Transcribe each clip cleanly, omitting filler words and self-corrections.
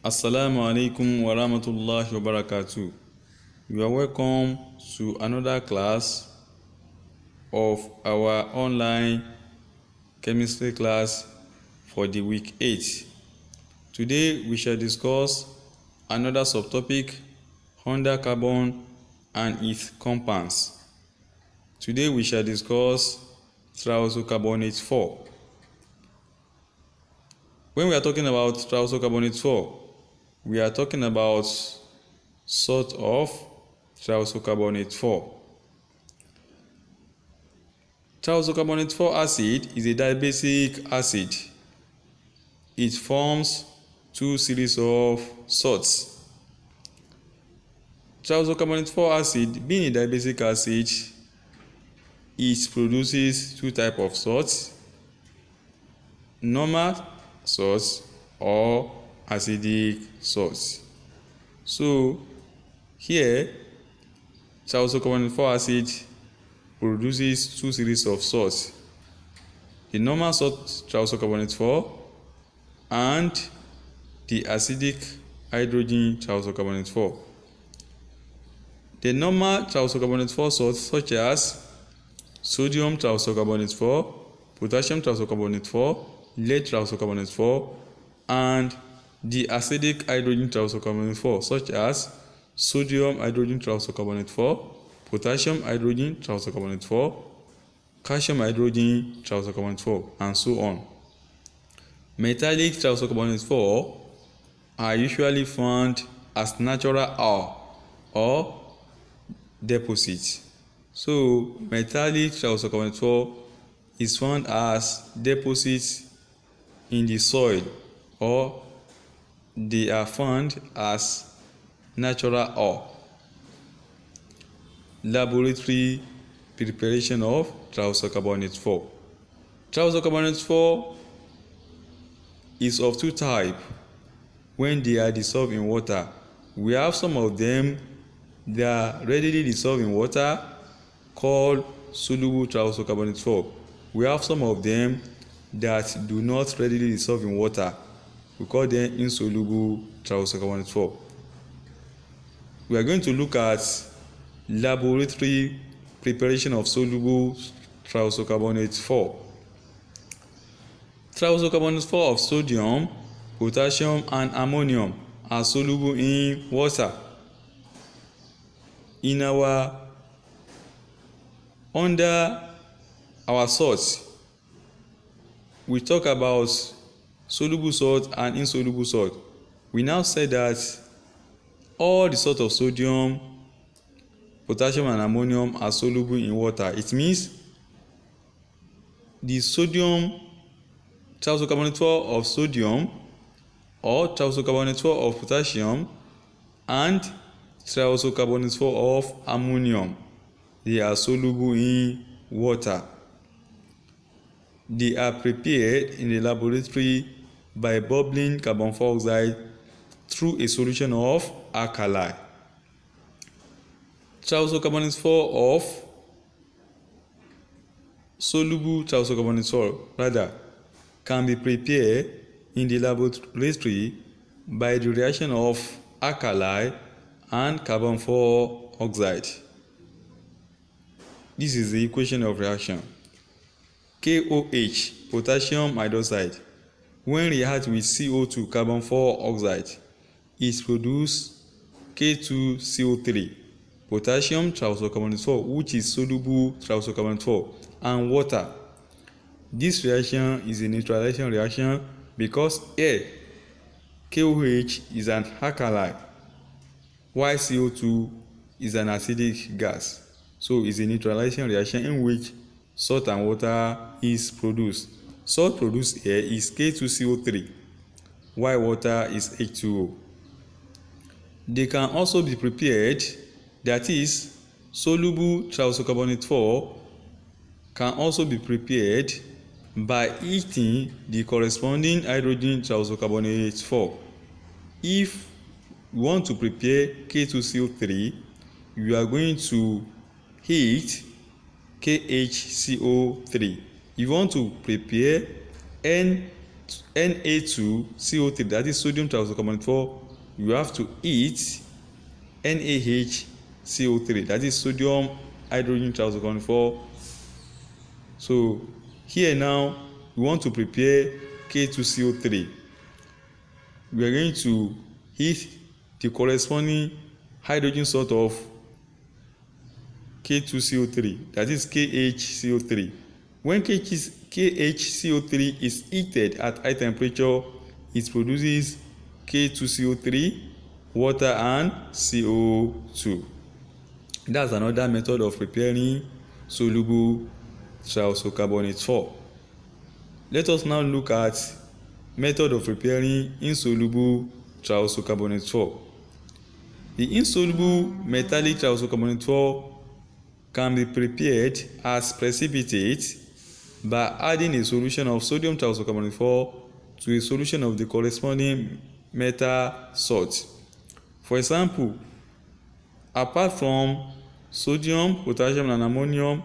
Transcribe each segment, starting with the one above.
Assalamu alaikum wa rahmatullahi wa barakatuh. You are welcome to another class of our online chemistry class for the week 8. Today we shall discuss another subtopic under carbon and its compounds. Today we shall discuss thiazocarbonate 4. When we are talking about thiazocarbonate 4, we are talking about salt of thiazocarbonate 4. Thiazocarbonate 4 acid is a dibasic acid. It forms two series of salts. Thiazocarbonate 4 acid, being a dibasic acid, it produces two types of salts: normal salts or acidic salts. So here thiazocarbonate 4 acid produces two series of salts: the normal salt thiazocarbonate 4 and the acidic hydrogen thiazocarbonate 4. The normal thiazocarbonate 4 salts such as sodium thiazocarbonate 4, potassium thiazocarbonate 4, lead thiazocarbonate 4, and the acidic hydrogen thiazocarbonate 4 such as sodium hydrogen thiazocarbonate 4, potassium hydrogen thiazocarbonate 4, calcium hydrogen thiazocarbonate 4, and so on. Metallic thiazocarbonate 4 are usually found as natural ore or deposits. So metallic thiazocarbonate 4 is found as deposits in the soil, or they are found as natural ore. Laboratory preparation of thiazocarbonate 4. Thiazocarbonate 4 is of two types when they are dissolved in water. We have some of them that are readily dissolved in water called soluble thiazocarbonate 4. We have some of them that do not readily dissolve in water. We call them insoluble thiazocarbonate 4. We are going to look at laboratory preparation of soluble thiazocarbonate 4. Thiazocarbonate 4 of sodium, potassium, and ammonium are soluble in water. Under our salts, we talk about soluble salt and insoluble salt. We now say that all the salts of sodium, potassium, and ammonium are soluble in water. It means the sodium thiazocarbonate 4 of sodium or thiazocarbonate 4 of potassium and thiazocarbonate 4 of ammonium, they are soluble in water. They are prepared in the laboratory by bubbling carbon dioxide through a solution of alkali. Thiazocarbonate 4 of soluble thiazocarbonate 4 can be prepared in the laboratory by the reaction of alkali and carbon dioxide. This is the equation of reaction. KOH, potassium hydroxide, when react with CO2, carbon dioxide, it produces K2CO3, potassium thiazocarbonate 4, which is soluble thiazocarbonate 4, and water. This reaction is a neutralization reaction because here KOH is an alkali while CO2 is an acidic gas. So it's a neutralization reaction in which salt and water is produced. Salt produced here is K2CO3 while water is H2O. They can also be prepared, that is, soluble thiazocarbonate 4 can also be prepared by heating the corresponding hydrogen thiazocarbonate 4. If you want to prepare K2CO3, you are going to heat KHCO3. If you want to prepare Na2CO3, that is sodium thiocarbonate 4, you have to eat NaHCO3, that is sodium hydrogen thiocarbonate 4. So here now we want to prepare K2CO3. We are going to heat the corresponding hydrogen salt of K2CO3, that is KHCO3. When KHCO3 is heated at high temperature, it produces K2CO3, water, and CO2. That's another method of preparing soluble thiocarbonate 4. Let us now look at method of preparing insoluble thiocarbonate 4. The insoluble metallic thiocarbonate 4 can be prepared as precipitate by adding a solution of sodium thiocarbonate 4 to a solution of the corresponding metal salt. For example, apart from sodium, potassium, and ammonium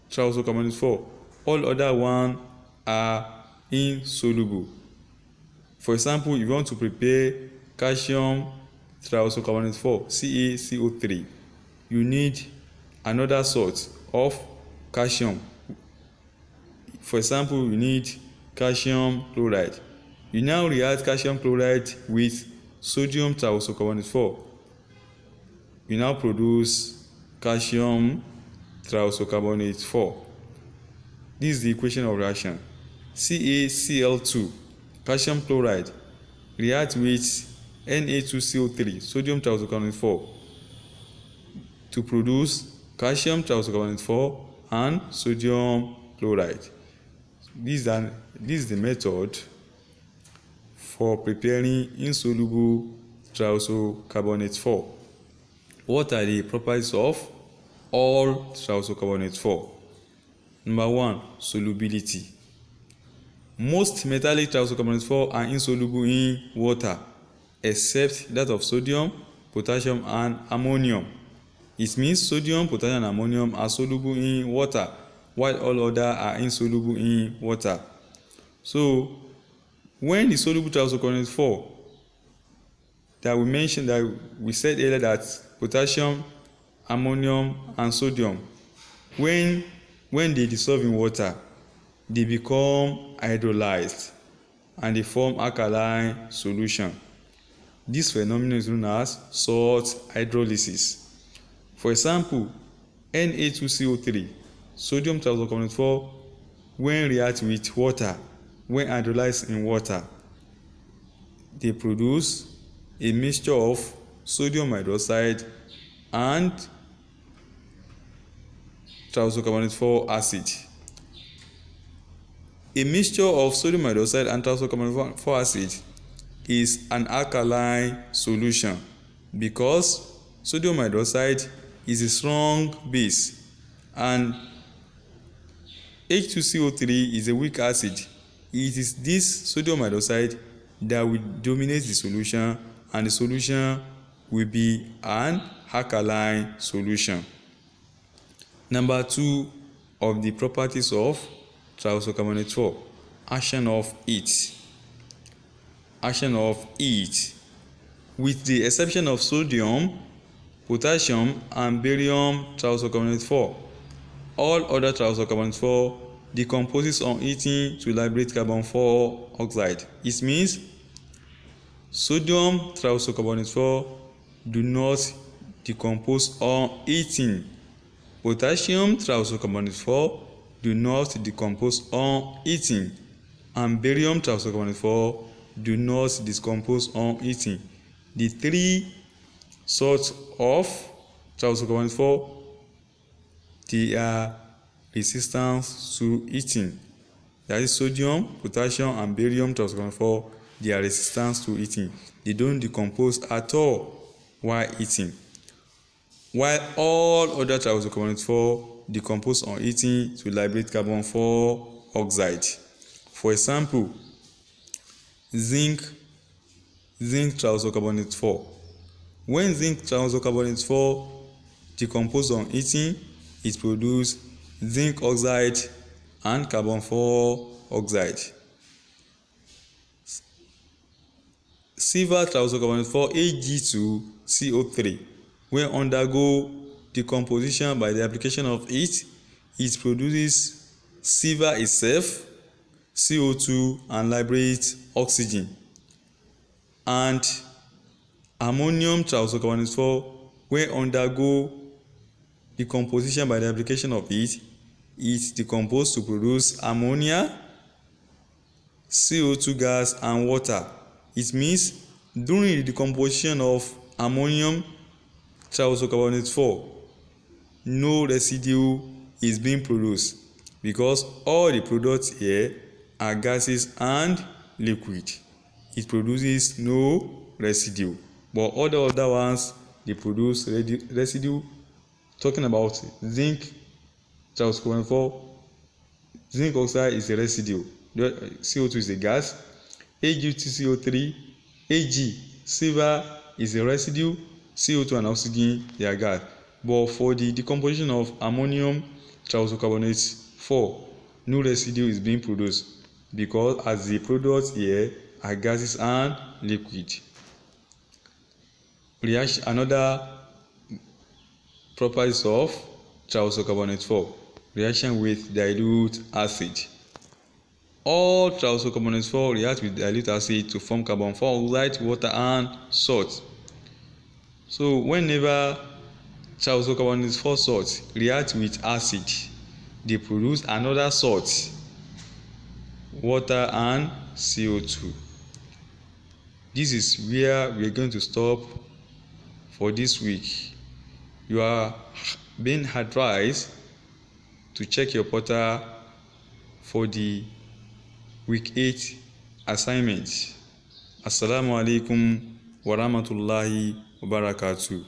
thiocarbonate 4, all other ones are insoluble. For example, if you want to prepare calcium thiocarbonate 4, CaCO3, you need another salt of calcium. For example, you need calcium chloride. You now react calcium chloride with sodium thiocarbonate 4. You now produce calcium thiocarbonate 4. This is the equation of reaction. CaCl2, calcium chloride, react with Na2CO3, sodium thiocarbonate 4, to produce calcium thiocarbonate 4 and sodium chloride. This is the method for preparing insoluble thiocarbonate 4. What are the properties of all thiocarbonate 4? Number 1, solubility. Most metallic thiocarbonate 4 are insoluble in water, except that of sodium, potassium, and ammonium. It means sodium, potassium, and ammonium are soluble in water, while all others are insoluble in water. So, when the soluble thiocarbonate 4 that we said earlier, that potassium, ammonium, and sodium, when they dissolve in water, they become hydrolyzed and they form alkaline solution. This phenomenon is known as salt hydrolysis. For example, Na2CO3, sodium thiocarbonate 4, when react with water, when hydrolyzed in water, they produce a mixture of sodium hydroxide and thiocarbonate 4 acid. A mixture of sodium hydroxide and thiocarbonate 4 acid is an alkaline solution because sodium hydroxide is a strong base and H2CO3 is a weak acid. It is this sodium hydroxide that will dominate the solution, and the solution will be an alkaline solution. Number 2 of the properties of thiocarbonate 4, action of heat. Action of heat. With the exception of sodium, potassium, and barium thiocarbonate 4, all other thiocarbonate 4 decomposes on heating to liberate carbon 4 oxide. It means sodium thiocarbonate 4 do not decompose on heating. Potassium thiocarbonate 4 do not decompose on heating, and barium thiocarbonate 4 do not decompose on heating. The three sorts of thiocarbonate 4, they are resistant to heating. That is sodium, potassium, and barium thiocarbonate 4, they are resistant to heating. They don't decompose at all while heating. While all other thiocarbonate 4 decompose on heating to liberate carbon 4 oxide. For example, zinc thiocarbonate 4. When zinc thiocarbonate 4 decomposes on heating, it produces zinc oxide and carbon 4 oxide. silver triisocarbonate 4 Ag2CO3 when undergo decomposition by the application of heat, it produces silver itself, CO2 and liberates oxygen. And ammonium triisocarbonate 4 when undergo decomposition by the application of heat, it decomposes to produce ammonia, CO2 gas and water. It means during the decomposition of ammonium triisocarbonate 4, no residue is being produced because all the products here are gases and liquid. It produces no residue, but all the other ones they produce residue. Talking about zinc triisocarbonate 4, zinc oxide is a residue, CO2 is a gas, Ag2CO3, Ag silver is a residue, CO2 and oxygen they are gas. But for the decomposition of ammonium triisocarbonate 4, no residue is being produced because as the products here are gases and liquid. Another properties of triisocarbonate 4, reaction with dilute acid. All triisocarbonate 4 react with dilute acid to form carbon 4 oxide, water and salt. So whenever triisocarbonate 4 salts react with acid, they produce another salt, water and CO2. This is where we are going to stop for this week. You are being advised to check your portal for the week 8 assignment. Assalamu alaikum wa rahmatullahi wa barakatuh.